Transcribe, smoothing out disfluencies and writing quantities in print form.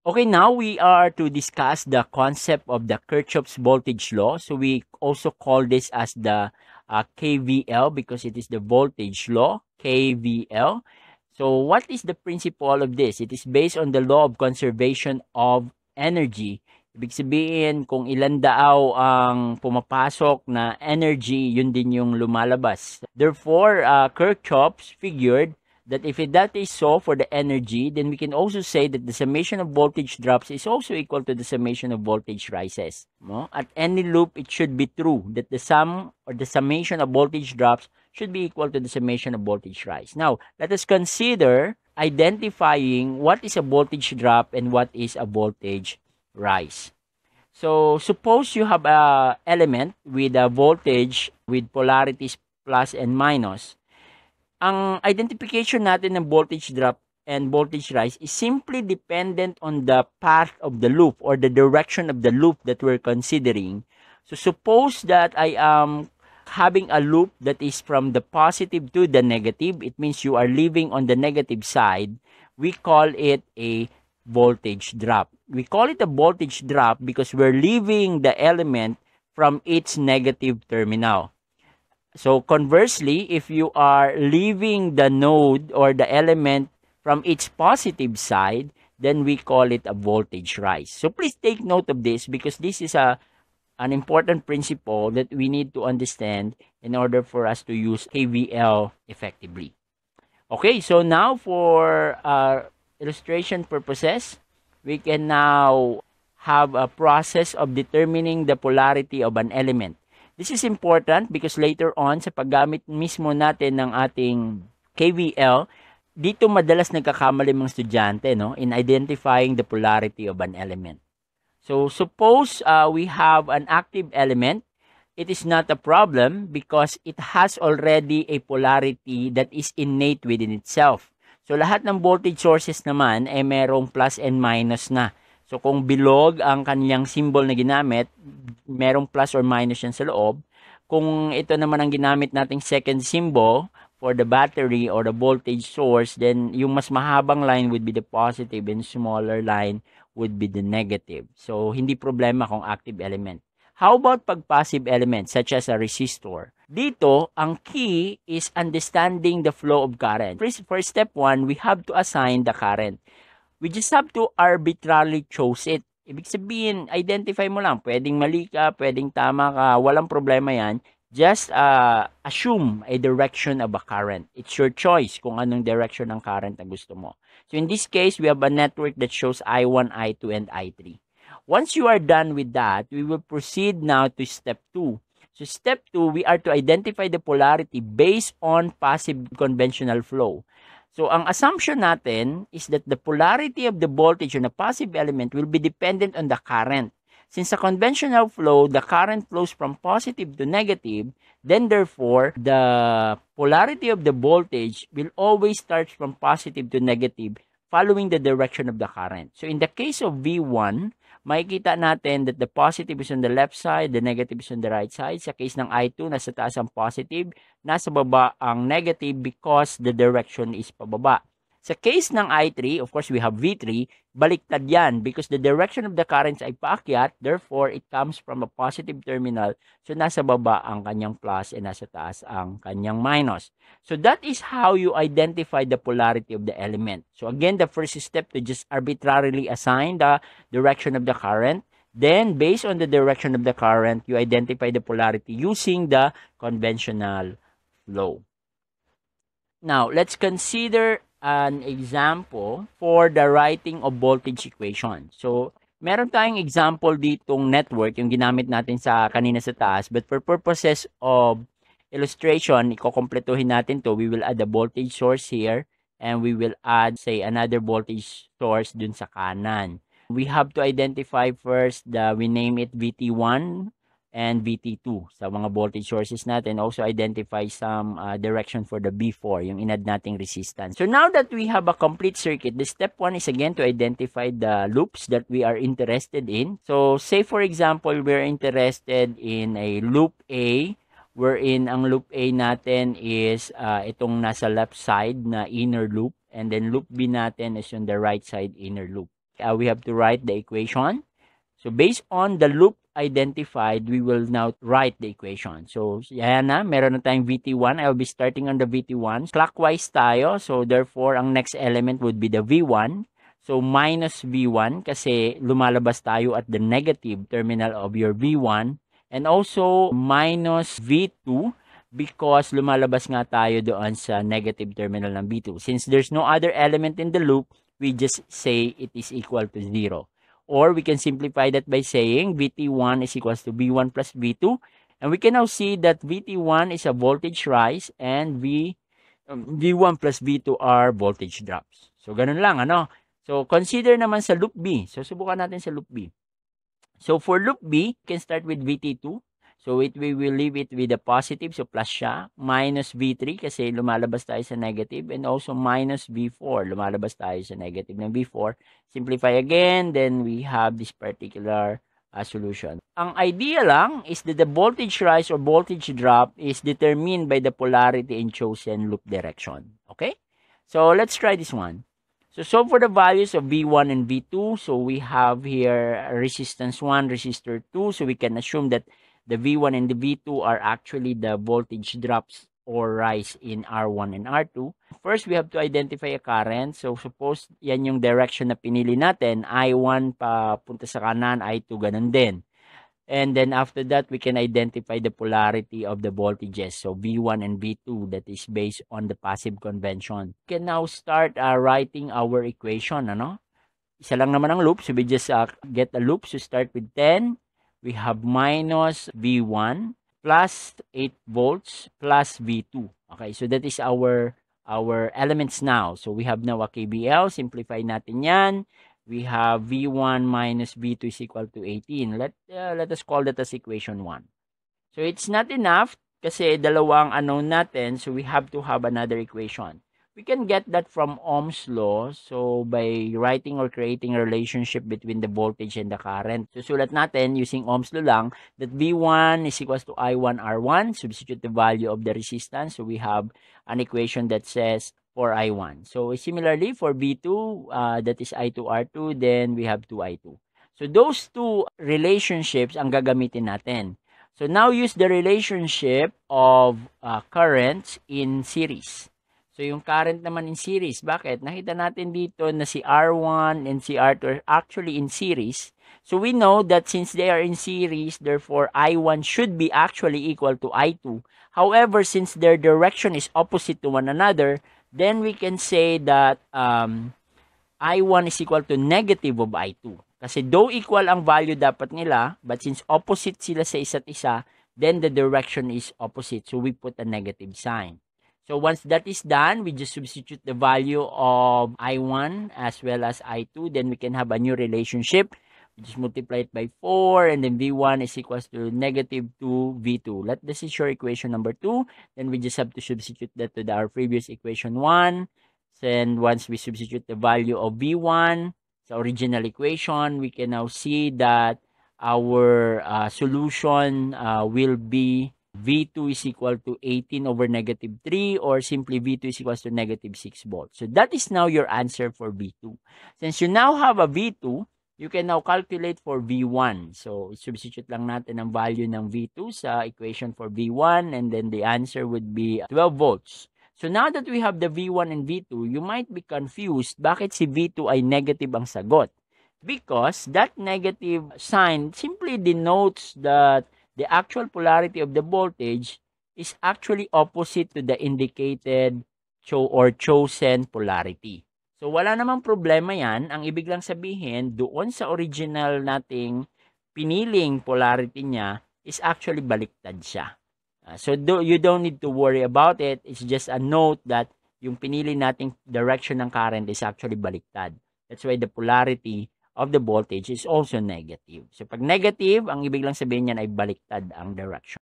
Okay, now we are to discuss the concept of the Kirchhoff's voltage law. So we also call this as the KVL because it is the voltage law, KVL. So what is the principle of this? It is based on the law of conservation of energy. Ibig sabihin, kung ilan daw ang pumapasok na energy, yun din yung lumalabas. Therefore, Kirchhoff figured that if that is so for the energy, then we can also say that the summation of voltage drops is also equal to the summation of voltage rises. No? At any loop, it should be true that the sum or the summation of voltage drops should be equal to the summation of voltage rise. Now, let us consider identifying what is a voltage drop and what is a voltage rise. So, suppose you have a element with a voltage with polarities plus and minus. Ang identification natin ng voltage drop and voltage rise is simply dependent on the path of the loop or the direction of the loop that we're considering. So suppose that I am having a loop that is from the positive to the negative. It means you are living on the negative side. We call it a voltage drop. We call it a voltage drop because we're leaving the element from its negative terminal. So conversely, if you are leaving the node or the element from its positive side, then we call it a voltage rise. So please take note of this because this is an important principle that we need to understand in order for us to use KVL effectively. Okay, so now for illustration purposes, we can now have a process of determining the polarity of an element. This is important because later on sa paggamit mismo natin ng ating KVL, dito madalas nagkakamali mga estudyante no, in identifying the polarity of an element. So suppose we have an active element, it is not a problem because it has already a polarity that is innate within itself. So lahat ng voltage sources naman ay merong plus and minus na. So kung bilog ang kanyang symbol na ginamit, merong plus or minus yan sa loob. Kung ito naman ang ginamit nating second symbol for the battery or the voltage source, then yung mas mahabang line would be the positive and smaller line would be the negative. So hindi problema kung active element. How about pag passive element such as a resistor? Dito, ang key is understanding the flow of current. For step 1, we have to assign the current. We just have to arbitrarily choose it. Ibig sabihin, identify mo lang. Pwedeng mali ka, pwedeng tama ka, walang problema yan. Just assume a direction of a current. It's your choice kung anong direction ng current na gusto mo. So in this case, we have a network that shows I1, I2, and I3. Once you are done with that, we will proceed now to step 2. So step 2, we are to identify the polarity based on passive conventional flow. So, ang assumption natin is that the polarity of the voltage on a passive element will be dependent on the current. Since a conventional flow, the current flows from positive to negative, then therefore, the polarity of the voltage will always start from positive to negative following the direction of the current. So, in the case of V1, makikita natin that the positive is on the left side, the negative is on the right side. Sa case ng I2, nasa taas ang positive, nasa baba ang negative because the direction is pababa. Sa case ng I3, of course, we have V3, baliktad yan because the direction of the currents ay paakyat, therefore, it comes from a positive terminal. So, nasa baba ang kanyang plus and nasa taas ang kanyang minus. So, that is how you identify the polarity of the element. So, again, the first step to just arbitrarily assign the direction of the current. Then, based on the direction of the current, you identify the polarity using the conventional flow. Now, let's consider an example for the writing of voltage equation. So, meron tayong example ditong network, yung ginamit natin sa kanina sa taas. But for purposes of illustration, ikokompletuhin natin to. We will add a voltage source here. And we will add, say, another voltage source dun sa kanan. We have to identify first we name it VT1 and VT2 sa mga voltage sources natin. Also identify some direction for the B4, yung inad nating resistance. So now that we have a complete circuit, the step 1 is again to identify the loops that we are interested in. So say for example, we're interested in a loop A, wherein ang loop A natin is itong nasa left side na inner loop, and then loop B natin is on the right side inner loop. we have to write the equation. So based on the loop identified, we will now write the equation. So yan na, meron na tayong VT1. I'll be starting on the VT1. Clockwise tayo. So therefore, ang next element would be the V1. So minus V1 kasi lumalabas tayo at the negative terminal of your V1. And also minus V2 because lumalabas nga tayo doon sa negative terminal ng V2. Since there's no other element in the loop, we just say it is equal to 0. Or we can simplify that by saying VT1 is equals to V1 plus V2. And we can now see that VT1 is a voltage rise and V1 plus V2 are voltage drops. So, ganun lang, ano? So, consider naman sa loop B. So, subukan natin sa loop B. So, for loop B, we can start with VT2. So, we will leave it with a positive. So, plus siya. Minus V3 kasi lumalabas tayo sa negative. And also minus V4. Lumalabas tayo sa negative ng V4. Simplify again. Then, we have this particular solution. Ang idea lang is that the voltage rise or voltage drop is determined by the polarity in chosen loop direction. Okay? So, let's try this one. So for the values of V1 and V2, so we have here resistance 1, resistor 2. So we can assume that the V1 and the V2 are actually the voltage drops or rise in R1 and R2. First, we have to identify a current. So suppose yan yung direction na pinili natin. I1 papunta sa kanan, I2 ganun din. And then after that, we can identify the polarity of the voltages. So V1 and V2, that is based on the passive convention. We can now start writing our equation. Ano? Isa lang naman ang loop. So we just get a loop. So start with 10. We have minus V1 plus 8 volts plus V2. Okay, so that is our elements now. So we have now a KVL. Simplify natin yan. We have V1 minus V2 is equal to 18. Let us call that as equation 1. So it's not enough kasi dalawang unknown natin. So we have to have another equation. We can get that from Ohm's law. So by writing or creating a relationship between the voltage and the current. Susulat natin using Ohm's law lang that V1 is equals to I1 R1. Substitute the value of the resistance. So we have an equation that says for I1. So similarly for V2, that is I2 R2, then we have 2I2. So those two relationships ang gagamitin natin. So now use the relationship of currents in series. So yung current naman in series, bakit? Nakita natin dito na si R1 and si R2 are actually in series. So we know that since they are in series, therefore I1 should be actually equal to I2. However, since their direction is opposite to one another, then we can say that I1 is equal to negative of I2. Kasi though equal ang value dapat nila, but since opposite sila sa isa't isa, then the direction is opposite. So we put a negative sign. So once that is done, we just substitute the value of I1 as well as I2. Then we can have a new relationship. We just multiply it by 4 and then V1 is equals to negative 2 V2. This is your equation number 2. Then we just have to substitute that to our previous equation 1. And once we substitute the value of V1 sa original equation, we can now see that our solution will be V2 is equal to 18 over negative 3 or simply V2 is equals to negative 6 volts. So that is now your answer for V2. Since you now have a V2, you can now calculate for V1. So substitute lang natin ang value ng V2 sa equation for V1 and then the answer would be 12 volts. So now that we have the V1 and V2, you might be confused bakit si V2 ay negative ang sagot. Because that negative sign simply denotes that the actual polarity of the voltage is actually opposite to the indicated or chosen polarity. So wala namang problema yan. Ang ibig lang sabihin, doon sa original nating piniling polarity niya is actually baliktad siya. So you don't need to worry about it. It's just a note that yung pinili nating direction ng current is actually baliktad. That's why the polarity of the voltage is also negative. So pag negative, ang ibig lang sabihin niyan ay baliktad ang direction.